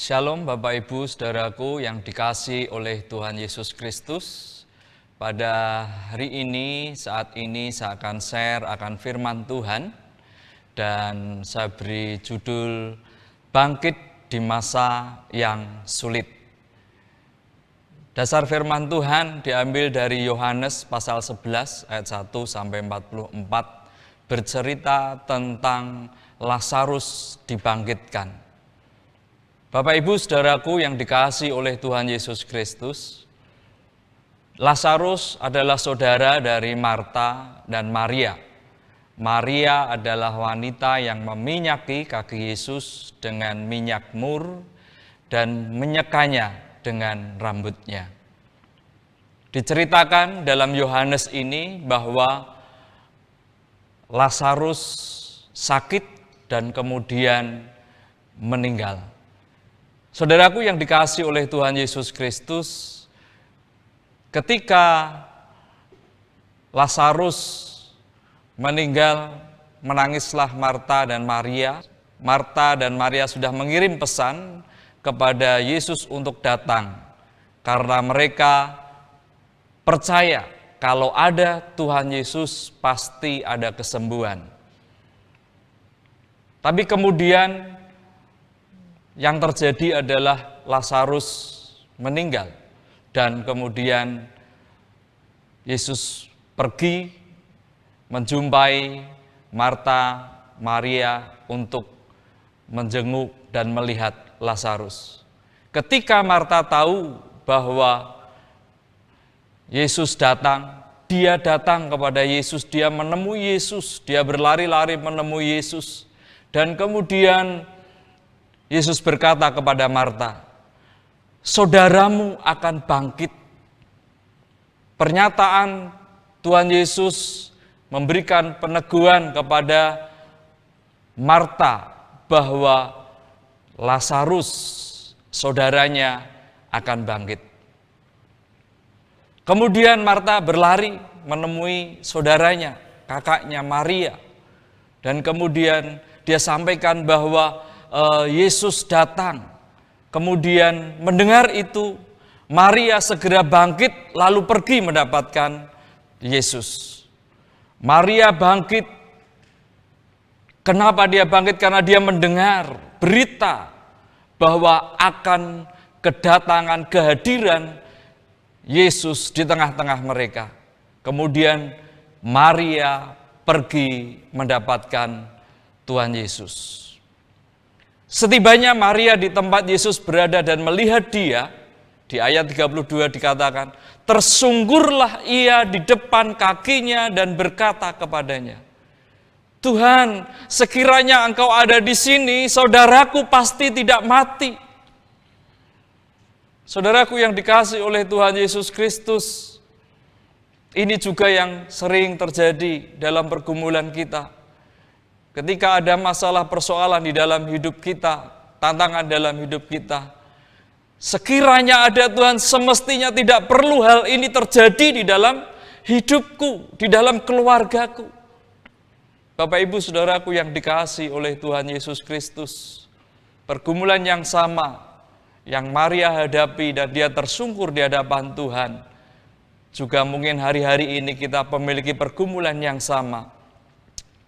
Shalom Bapak Ibu Saudaraku yang dikasihi oleh Tuhan Yesus Kristus. Pada hari ini, saat ini saya akan share akan firman Tuhan. Dan saya beri judul Bangkit di Masa yang Sulit. Dasar firman Tuhan diambil dari Yohanes pasal 11 ayat 1 sampai 44. Bercerita tentang Lazarus dibangkitkan. Bapak Ibu Saudaraku yang dikasihi oleh Tuhan Yesus Kristus, Lazarus adalah saudara dari Marta dan Maria. Maria adalah wanita yang meminyaki kaki Yesus dengan minyak mur dan menyekanya dengan rambutnya. Diceritakan dalam Yohanes ini bahwa Lazarus sakit dan kemudian meninggal. Saudaraku yang dikasihi oleh Tuhan Yesus Kristus, ketika Lazarus meninggal, menangislah Marta dan Maria. Marta dan Maria sudah mengirim pesan kepada Yesus untuk datang, karena mereka percaya kalau ada Tuhan Yesus pasti ada kesembuhan. Tapi kemudian yang terjadi adalah Lazarus meninggal dan kemudian Yesus pergi menjumpai Marta, Maria untuk menjenguk dan melihat Lazarus. Ketika Marta tahu bahwa Yesus datang, dia datang kepada Yesus, dia menemui Yesus, dia berlari-lari menemui Yesus. Dan kemudian Yesus berkata kepada Marta, "Saudaramu akan bangkit." Pernyataan Tuhan Yesus memberikan peneguhan kepada Marta bahwa Lazarus, saudaranya, akan bangkit. Kemudian Marta berlari menemui saudaranya, kakaknya Maria. Dan kemudian dia sampaikan bahwa Yesus datang. Kemudian mendengar itu, Maria segera bangkit lalu pergi mendapatkan Yesus. Maria bangkit. Kenapa dia bangkit? Karena dia mendengar berita bahwa akan kedatangan kehadiran Yesus di tengah-tengah mereka. Kemudian Maria pergi mendapatkan Tuhan Yesus. Setibanya Maria di tempat Yesus berada dan melihat dia, di ayat 32 dikatakan, tersungkurlah ia di depan kakinya dan berkata kepadanya, "Tuhan, sekiranya Engkau ada di sini, saudaraku pasti tidak mati." Saudaraku yang dikasihi oleh Tuhan Yesus Kristus, ini juga yang sering terjadi dalam pergumulan kita. Ketika ada masalah persoalan di dalam hidup kita, tantangan dalam hidup kita, sekiranya ada Tuhan, semestinya tidak perlu hal ini terjadi di dalam hidupku, di dalam keluargaku. Bapak Ibu Saudaraku yang dikasihi oleh Tuhan Yesus Kristus, pergumulan yang sama yang Maria hadapi dan dia tersungkur di hadapan Tuhan, juga mungkin hari-hari ini kita memiliki pergumulan yang sama.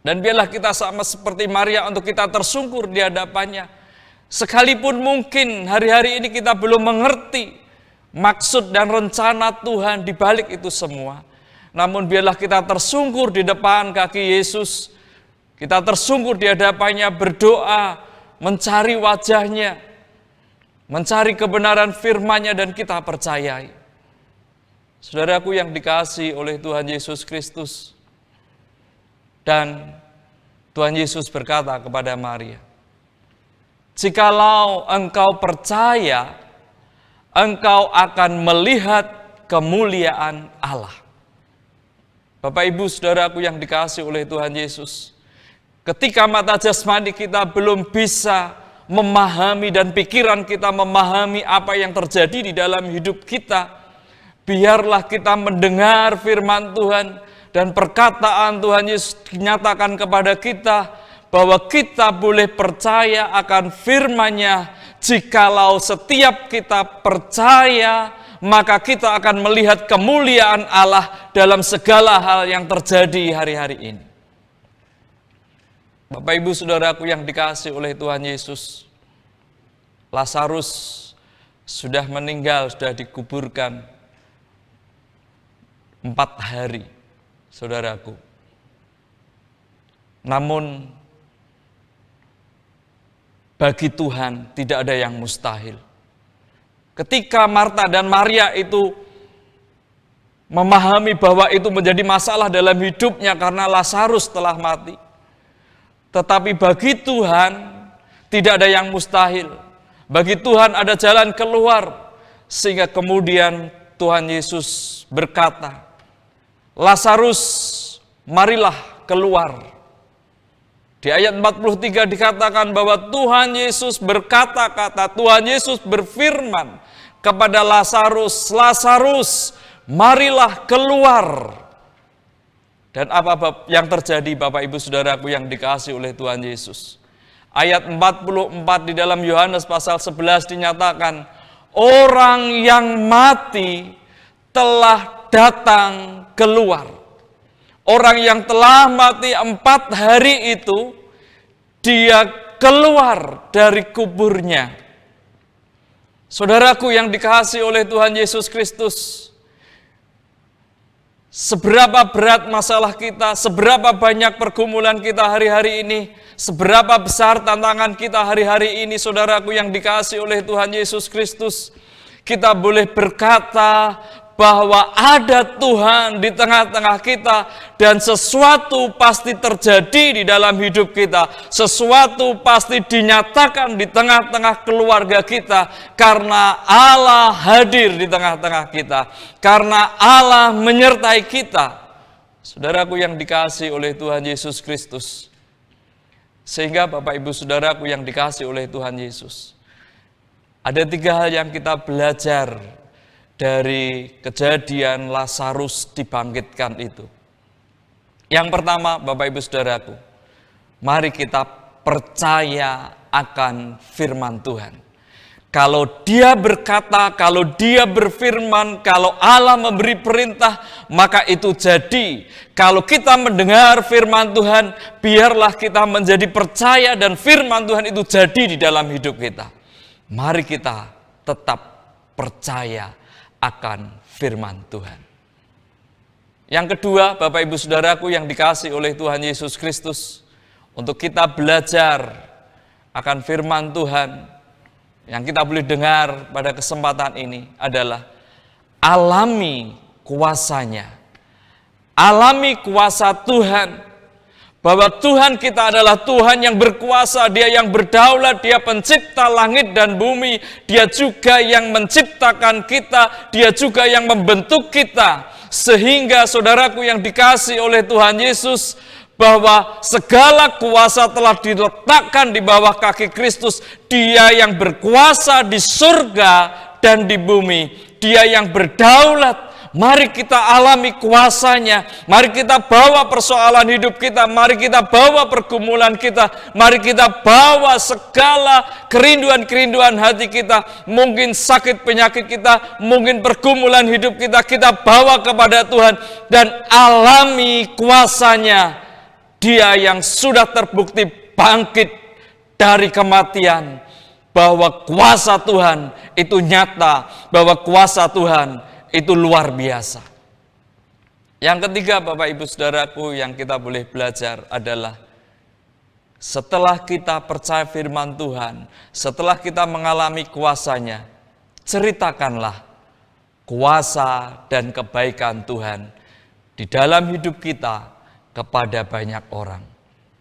Dan biarlah kita sama seperti Maria untuk kita tersungkur di hadapannya. Sekalipun mungkin hari-hari ini kita belum mengerti maksud dan rencana Tuhan di balik itu semua. Namun biarlah kita tersungkur di depan kaki Yesus. Kita tersungkur di hadapannya, berdoa, mencari wajahnya, mencari kebenaran firman-Nya dan kita percayai. Saudaraku yang dikasihi oleh Tuhan Yesus Kristus, dan Tuhan Yesus berkata kepada Maria, "Jikalau engkau percaya, engkau akan melihat kemuliaan Allah." Bapak Ibu Saudaraku yang dikasihi oleh Tuhan Yesus, ketika mata jasmani kita belum bisa memahami dan pikiran kita memahami apa yang terjadi di dalam hidup kita, biarlah kita mendengar firman Tuhan. Dan perkataan Tuhan Yesus dinyatakan kepada kita bahwa kita boleh percaya akan firman-Nya jikalau setiap kita percaya, maka kita akan melihat kemuliaan Allah dalam segala hal yang terjadi hari-hari ini. Bapak Ibu Saudaraku yang dikasihi oleh Tuhan Yesus, Lazarus sudah meninggal, sudah dikuburkan 4 hari, saudaraku. Namun bagi Tuhan tidak ada yang mustahil. Ketika Marta dan Maria itu memahami bahwa itu menjadi masalah dalam hidupnya karena Lazarus telah mati, tetapi bagi Tuhan tidak ada yang mustahil. Bagi Tuhan ada jalan keluar, sehingga kemudian Tuhan Yesus berkata, Lazarus, marilah keluar. Di ayat 43 dikatakan bahwa Tuhan Yesus berkata-kata, Tuhan Yesus berfirman kepada Lazarus, Lazarus, marilah keluar. Dan apa yang terjadi Bapak Ibu Saudaraku yang dikasihi oleh Tuhan Yesus? Ayat 44 di dalam Yohanes pasal 11 dinyatakan, orang yang mati telah datang keluar. Orang yang telah mati 4 hari itu, dia keluar dari kuburnya. Saudaraku yang dikasihi oleh Tuhan Yesus Kristus, seberapa berat masalah kita, seberapa banyak pergumulan kita hari-hari ini, seberapa besar tantangan kita hari-hari ini, saudaraku yang dikasihi oleh Tuhan Yesus Kristus, kita boleh berkata bahwa ada Tuhan di tengah-tengah kita dan sesuatu pasti terjadi di dalam hidup kita, sesuatu pasti dinyatakan di tengah-tengah keluarga kita karena Allah hadir di tengah-tengah kita, karena Allah menyertai kita. Saudaraku yang dikasihi oleh Tuhan Yesus Kristus, sehingga Bapak Ibu Saudaraku yang dikasihi oleh Tuhan Yesus, ada 3 hal yang kita belajar dari kejadian Lazarus dibangkitkan itu. Yang pertama, Bapak Ibu Saudaraku, mari kita percaya akan firman Tuhan. Kalau Dia berkata, kalau Dia berfirman, kalau Allah memberi perintah, maka itu jadi. Kalau kita mendengar firman Tuhan, biarlah kita menjadi percaya dan firman Tuhan itu jadi di dalam hidup kita. Mari kita tetap percaya akan firman Tuhan. Yang kedua, Bapak Ibu Saudaraku yang dikasihi oleh Tuhan Yesus Kristus, untuk kita belajar akan firman Tuhan, yang kita boleh dengar pada kesempatan ini adalah alami kuasanya. Alami kuasa Tuhan. Bahwa Tuhan kita adalah Tuhan yang berkuasa, Dia yang berdaulat, Dia pencipta langit dan bumi, Dia juga yang menciptakan kita, Dia juga yang membentuk kita. Sehingga saudaraku yang dikasihi oleh Tuhan Yesus, bahwa segala kuasa telah diletakkan di bawah kaki Kristus. Dia yang berkuasa di surga dan di bumi, Dia yang berdaulat. Mari kita alami kuasanya, mari kita bawa persoalan hidup kita, mari kita bawa pergumulan kita, mari kita bawa segala kerinduan-kerinduan hati kita, mungkin sakit penyakit kita, mungkin pergumulan hidup kita, kita bawa kepada Tuhan dan alami kuasanya. Dia yang sudah terbukti bangkit dari kematian, bahwa kuasa Tuhan itu nyata, bahwa kuasa Tuhan itu luar biasa. Yang ketiga, Bapak Ibu Saudaraku yang kita boleh belajar adalah setelah kita percaya firman Tuhan, setelah kita mengalami kuasanya, ceritakanlah kuasa dan kebaikan Tuhan di dalam hidup kita kepada banyak orang.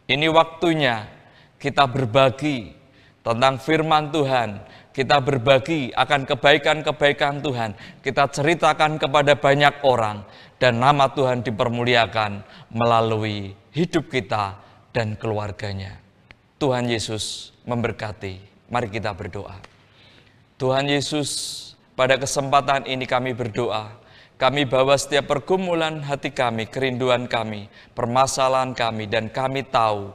Ini waktunya kita berbagi tentang firman Tuhan, kita berbagi akan kebaikan-kebaikan Tuhan, kita ceritakan kepada banyak orang, dan nama Tuhan dipermuliakan melalui hidup kita dan keluarganya. Tuhan Yesus memberkati. Mari kita berdoa. Tuhan Yesus, pada kesempatan ini kami berdoa. Kami bawa setiap pergumulan hati kami, kerinduan kami, permasalahan kami, dan kami tahu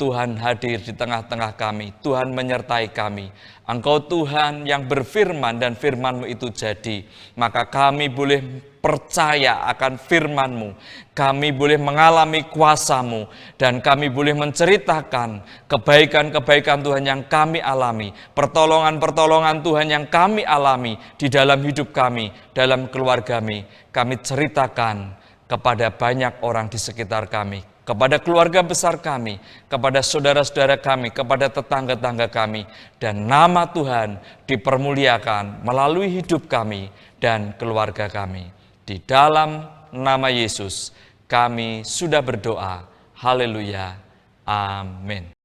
Tuhan hadir di tengah-tengah kami, Tuhan menyertai kami. Engkau Tuhan yang berfirman dan firman-Mu itu jadi. Maka kami boleh percaya akan firman-Mu. Kami boleh mengalami kuasa-Mu. Dan kami boleh menceritakan kebaikan-kebaikan Tuhan yang kami alami. Pertolongan-pertolongan Tuhan yang kami alami di dalam hidup kami, dalam keluarga kami. Kami ceritakan kepada banyak orang di sekitar kami, kepada keluarga besar kami, kepada saudara-saudara kami, kepada tetangga-tetangga kami. Dan nama Tuhan dipermuliakan melalui hidup kami dan keluarga kami. Di dalam nama Yesus kami sudah berdoa. Haleluya. Amin.